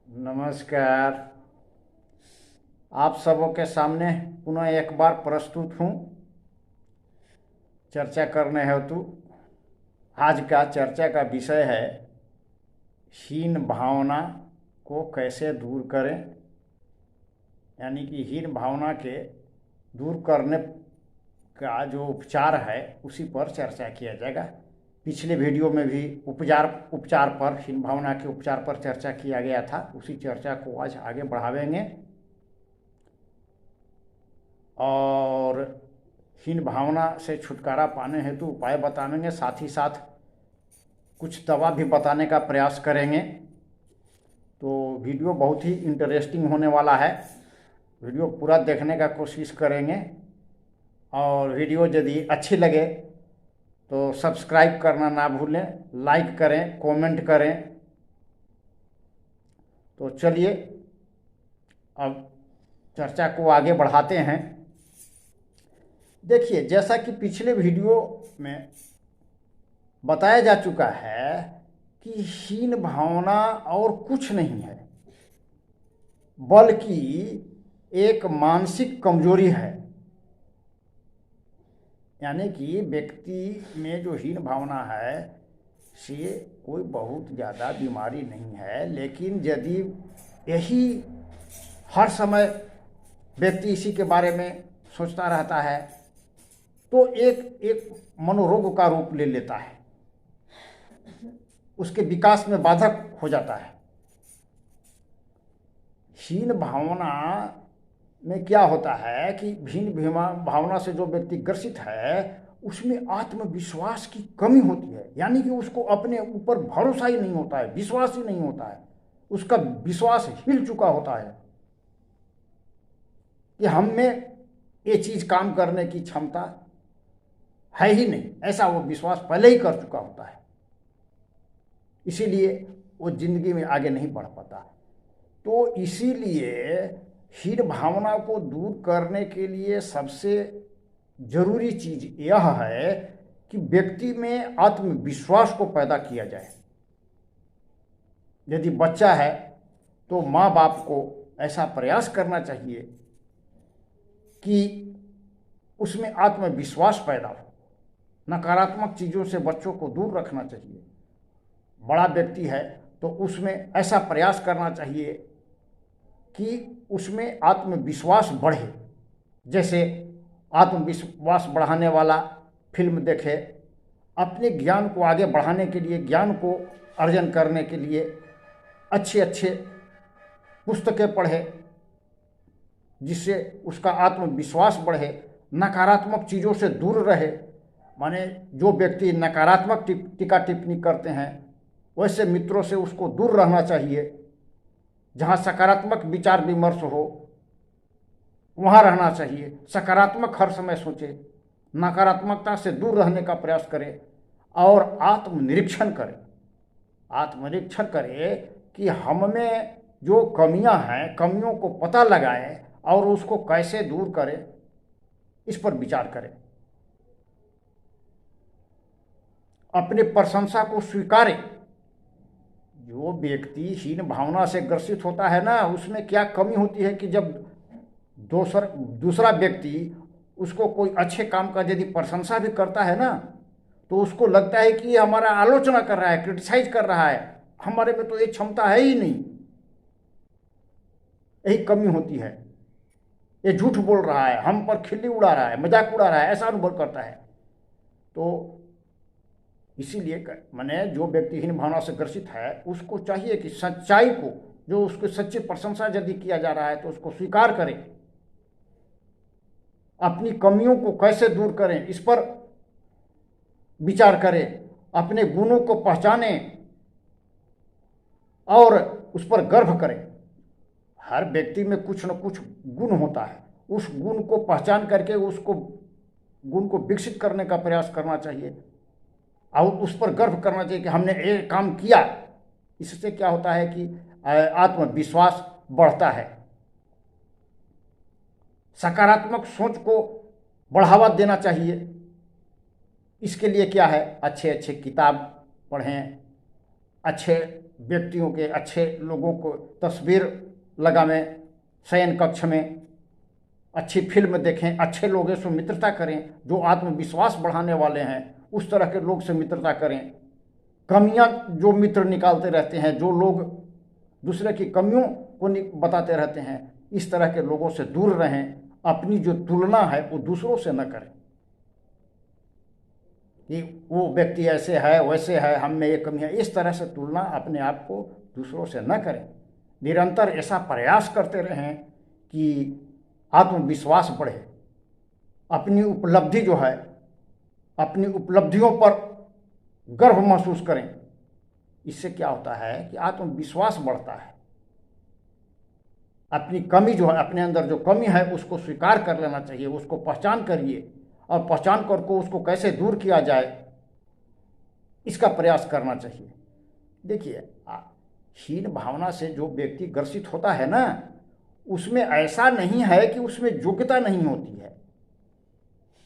नमस्कार। आप सबों के सामने पुनः एक बार प्रस्तुत हूँ चर्चा करने हेतु। आज का चर्चा का विषय है हीन भावना को कैसे दूर करें, यानी कि हीन भावना के दूर करने का जो उपचार है उसी पर चर्चा किया जाएगा। पिछले वीडियो में भी उपचार पर, हीन भावना के उपचार पर चर्चा किया गया था। उसी चर्चा को आज आगे बढ़ावेंगे और हीन भावना से छुटकारा पाने हेतु उपाय बताएंगे, साथ ही साथ कुछ दवा भी बताने का प्रयास करेंगे। तो वीडियो बहुत ही इंटरेस्टिंग होने वाला है। वीडियो पूरा देखने का कोशिश करेंगे और वीडियो यदि अच्छी लगे तो सब्सक्राइब करना ना भूलें, लाइक करें, कमेंट करें। तो चलिए अब चर्चा को आगे बढ़ाते हैं। देखिए, जैसा कि पिछले वीडियो में बताया जा चुका है कि हीन भावना और कुछ नहीं है बल्कि एक मानसिक कमजोरी है। यानी कि व्यक्ति में जो हीन भावना है से कोई बहुत ज़्यादा बीमारी नहीं है, लेकिन यदि यही हर समय व्यक्ति इसी के बारे में सोचता रहता है तो एक मनोरोग का रूप ले लेता है, उसके विकास में बाधक हो जाता है। हीन भावना में क्या होता है कि हीन भावना से जो व्यक्ति ग्रसित है उसमें आत्मविश्वास की कमी होती है। यानी कि उसको अपने ऊपर भरोसा ही नहीं होता है, विश्वास ही नहीं होता है। उसका विश्वास हिल चुका होता है कि हम में ये चीज काम करने की क्षमता है ही नहीं, ऐसा वो विश्वास पहले ही कर चुका होता है। इसीलिए वो जिंदगी में आगे नहीं बढ़ पाता। तो इसीलिए हीन भावना को दूर करने के लिए सबसे जरूरी चीज यह है कि व्यक्ति में आत्मविश्वास को पैदा किया जाए। यदि बच्चा है तो माँ बाप को ऐसा प्रयास करना चाहिए कि उसमें आत्मविश्वास पैदा हो। नकारात्मक चीज़ों से बच्चों को दूर रखना चाहिए। बड़ा व्यक्ति है तो उसमें ऐसा प्रयास करना चाहिए कि उसमें आत्मविश्वास बढ़े। जैसे आत्मविश्वास बढ़ाने वाला फिल्म देखे, अपने ज्ञान को आगे बढ़ाने के लिए, ज्ञान को अर्जन करने के लिए अच्छे अच्छे पुस्तकें पढ़े, जिससे उसका आत्मविश्वास बढ़े, नकारात्मक चीज़ों से दूर रहे। माने जो व्यक्ति नकारात्मक टीका टिप्पणी करते हैं वैसे मित्रों से उसको दूर रहना चाहिए। जहाँ सकारात्मक विचार विमर्श हो वहाँ रहना चाहिए। सकारात्मक हर समय सोचे, नकारात्मकता से दूर रहने का प्रयास करें और आत्मनिरीक्षण करें। आत्मनिरीक्षण करें कि हम में जो कमियां हैं, कमियों को पता लगाएं और उसको कैसे दूर करें, इस पर विचार करें। अपने प्रशंसा को स्वीकारें। जो व्यक्ति हीन भावना से ग्रसित होता है ना, उसमें क्या कमी होती है कि जब दूसरा व्यक्ति उसको कोई अच्छे काम का यदि प्रशंसा भी करता है ना, तो उसको लगता है कि ये हमारा आलोचना कर रहा है, क्रिटिसाइज कर रहा है, हमारे में तो ये क्षमता है ही नहीं। यही कमी होती है। ये झूठ बोल रहा है, हम पर खिल्ली उड़ा रहा है, मजाक उड़ा रहा है, ऐसा अनुभव करता है। तो इसीलिए मैंने जो व्यक्ति हीन भावना से ग्रसित है उसको चाहिए कि सच्चाई को, जो उसकी सच्ची प्रशंसा यदि किया जा रहा है तो उसको स्वीकार करें। अपनी कमियों को कैसे दूर करें इस पर विचार करें। अपने गुणों को पहचानें और उस पर गर्व करें। हर व्यक्ति में कुछ न कुछ गुण होता है, उस गुण को पहचान करके उसको गुण को विकसित करने का प्रयास करना चाहिए और उस पर गर्व करना चाहिए कि हमने ये काम किया। इससे क्या होता है कि आत्मविश्वास बढ़ता है। सकारात्मक सोच को बढ़ावा देना चाहिए। इसके लिए क्या है, अच्छे अच्छे किताब पढ़ें, अच्छे व्यक्तियों के, अच्छे लोगों को तस्वीर लगावें शयन कक्ष में, अच्छी फिल्म देखें, अच्छे लोगों से मित्रता करें, जो आत्मविश्वास बढ़ाने वाले हैं उस तरह के लोग से मित्रता करें। कमियां जो मित्र निकालते रहते हैं, जो लोग दूसरे की कमियों को बताते रहते हैं, इस तरह के लोगों से दूर रहें। अपनी जो तुलना है वो दूसरों से न करें कि वो व्यक्ति ऐसे है वैसे है, हम में ये कमी है। इस तरह से तुलना अपने आप को दूसरों से न करें। निरंतर ऐसा प्रयास करते रहें कि आत्मविश्वास बढ़े, अपनी उपलब्धि जो है, अपनी उपलब्धियों पर गर्व महसूस करें। इससे क्या होता है कि आत्मविश्वास बढ़ता है। अपनी कमी जो है, अपने अंदर जो कमी है उसको स्वीकार कर लेना चाहिए, उसको पहचान करिए और पहचान करके उसको कैसे दूर किया जाए इसका प्रयास करना चाहिए। देखिए, हीन भावना से जो व्यक्ति ग्रसित होता है ना, उसमें ऐसा नहीं है कि उसमें योग्यता नहीं होती है,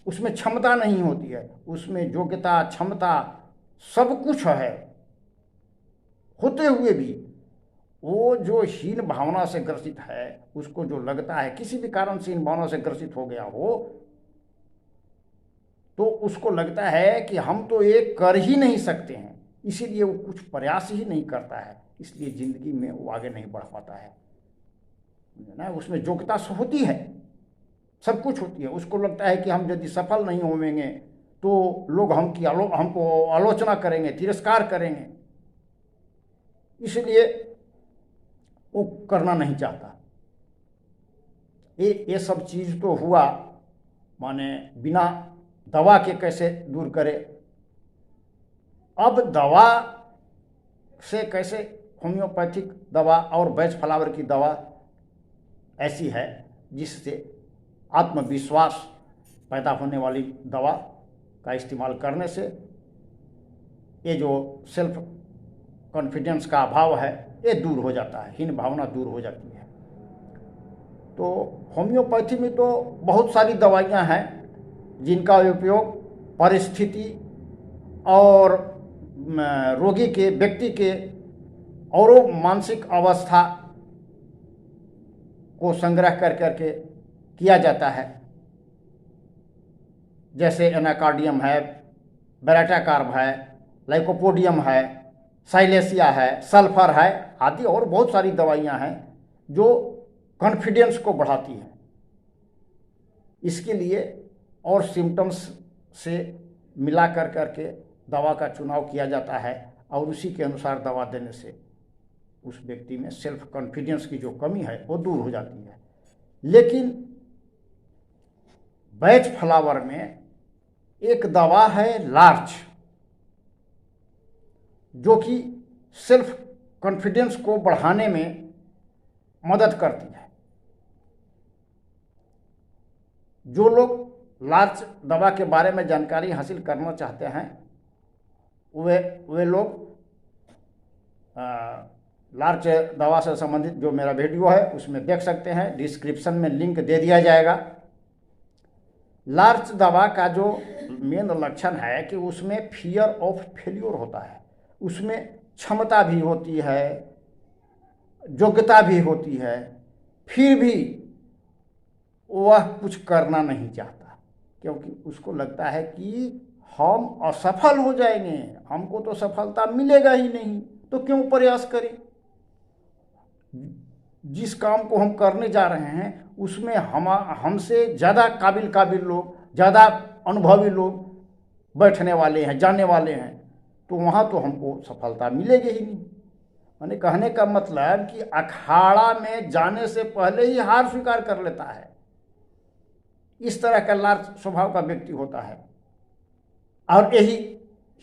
उसमें क्षमता नहीं होती है। उसमें योग्यता, क्षमता सब कुछ है, होते हुए भी वो जो हीन भावना से ग्रसित है, उसको जो लगता है किसी भी कारण से हीन भावना से ग्रसित हो गया हो, तो उसको लगता है कि हम तो ये कर ही नहीं सकते हैं, इसीलिए वो कुछ प्रयास ही नहीं करता है, इसलिए जिंदगी में वो आगे नहीं बढ़ पाता है ना। उसमें योग्यता होती है, सब कुछ होती है। उसको लगता है कि हम यदि सफल नहीं होंगे तो लोग हमको आलोचना करेंगे, तिरस्कार करेंगे, इसलिए वो करना नहीं चाहता। ये सब चीज़ तो हुआ, माने बिना दवा के कैसे दूर करे। अब दवा से कैसे, होम्योपैथिक दवा और बैच फ्लावर की दवा ऐसी है जिससे आत्मविश्वास पैदा होने वाली दवा का इस्तेमाल करने से ये जो सेल्फ कॉन्फिडेंस का अभाव है ये दूर हो जाता है, हीन भावना दूर हो जाती है। तो होम्योपैथी में तो बहुत सारी दवाइयाँ हैं जिनका उपयोग परिस्थिति और रोगी के, व्यक्ति के और मानसिक अवस्था को संग्रह कर करके किया जाता है। जैसे एनाकार्डियम है, बेराटाकार्ब है, लाइकोपोडियम है, साइलेसिया है, सल्फर है आदि और बहुत सारी दवाइयाँ हैं जो कॉन्फिडेंस को बढ़ाती हैं। इसके लिए और सिम्टम्स से मिला कर करके दवा का चुनाव किया जाता है और उसी के अनुसार दवा देने से उस व्यक्ति में सेल्फ कॉन्फिडेंस की जो कमी है वो दूर हो जाती है। लेकिन बैच फ्लावर में एक दवा है लार्च, जो कि सेल्फ कॉन्फिडेंस को बढ़ाने में मदद करती है। जो लोग लार्च दवा के बारे में जानकारी हासिल करना चाहते हैं वे लोग लार्च दवा से संबंधित जो मेरा वीडियो है उसमें देख सकते हैं, डिस्क्रिप्शन में लिंक दे दिया जाएगा। लार्च दवा का जो मेन लक्षण है कि उसमें फियर ऑफ फेल्योर होता है, उसमें क्षमता भी होती है, योग्यता भी होती है, फिर भी वह कुछ करना नहीं चाहता, क्योंकि उसको लगता है कि हम असफल हो जाएंगे, हमको तो सफलता मिलेगा ही नहीं, तो क्यों प्रयास करें। जिस काम को हम करने जा रहे हैं उसमें हमसे ज़्यादा काबिल लोग, ज़्यादा अनुभवी लोग बैठने वाले हैं, जाने वाले हैं, तो वहाँ तो हमको सफलता मिलेगी ही नहीं। मैंने कहने का मतलब कि अखाड़ा में जाने से पहले ही हार स्वीकार कर लेता है। इस तरह का लार्च स्वभाव का व्यक्ति होता है और यही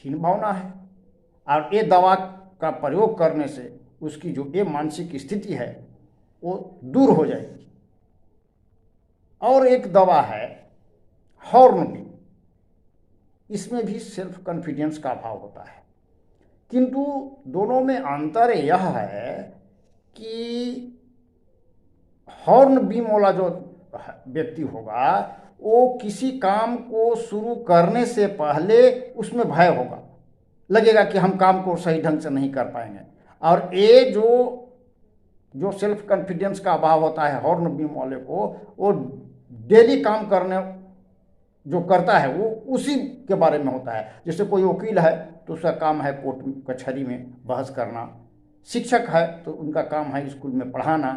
हीन भावना है। और ये दवा का प्रयोग करने से उसकी जो ये मानसिक स्थिति है वो दूर हो जाएगी। और एक दवा है हॉर्नबिल, इसमें भी सेल्फ कॉन्फिडेंस का अभाव होता है, किंतु दोनों में अंतर यह है कि हॉर्नबीम वाला जो व्यक्ति होगा वो किसी काम को शुरू करने से पहले उसमें भय होगा, लगेगा कि हम काम को सही ढंग से नहीं कर पाएंगे। और ये जो सेल्फ कॉन्फिडेंस का अभाव होता है हॉर्न बीम वाले को, वो डेली काम करने जो करता है वो उसी के बारे में होता है। जैसे कोई वकील है तो उसका काम है कोर्ट कचहरी में बहस करना, शिक्षक है तो उनका काम है स्कूल में पढ़ाना,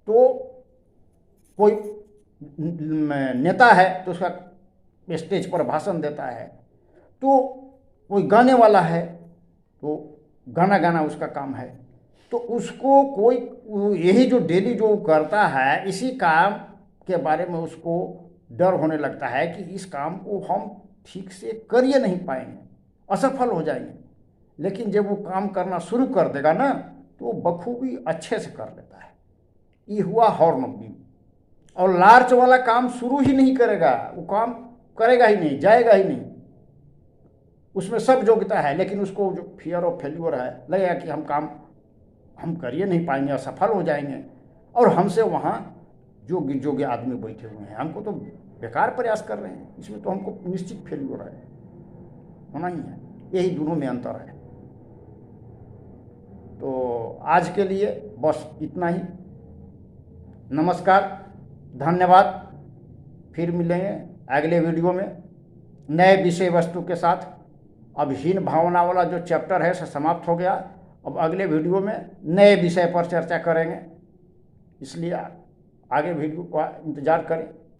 तो कोई नेता है तो उसका स्टेज पर भाषण देता है, तो कोई गाने वाला है तो गाना गाना उसका काम है। तो उसको कोई यही जो डेली जो करता है इसी काम के बारे में उसको डर होने लगता है कि इस काम को हम ठीक से कर ही नहीं पाएंगे, असफल हो जाएंगे। लेकिन जब वो काम करना शुरू कर देगा ना तो वो बखूबी अच्छे से कर लेता है। ये हुआ हॉर्न बीम। और लार्च वाला काम शुरू ही नहीं करेगा, वो काम करेगा ही नहीं, जाएगा ही नहीं, उसमें सब योग्यता है लेकिन उसको जो फियर ऑफ फेल्यूर है, लगेगा कि हम कर ही नहीं पाएंगे, असफल हो जाएंगे और हमसे वहाँ योग्य योग्य आदमी बैठे हुए हैं, हमको तो बेकार प्रयास कर रहे हैं, इसमें तो हमको निश्चित फेल्यूर है, होना ही है। यही दोनों में अंतर है। तो आज के लिए बस इतना ही। नमस्कार, धन्यवाद। फिर मिलेंगे अगले वीडियो में नए विषय वस्तु के साथ। अब हीन भावना वाला जो चैप्टर है समाप्त हो गया। अब अगले वीडियो में नए विषय पर चर्चा करेंगे, इसलिए आगे वीडियो का इंतज़ार करें।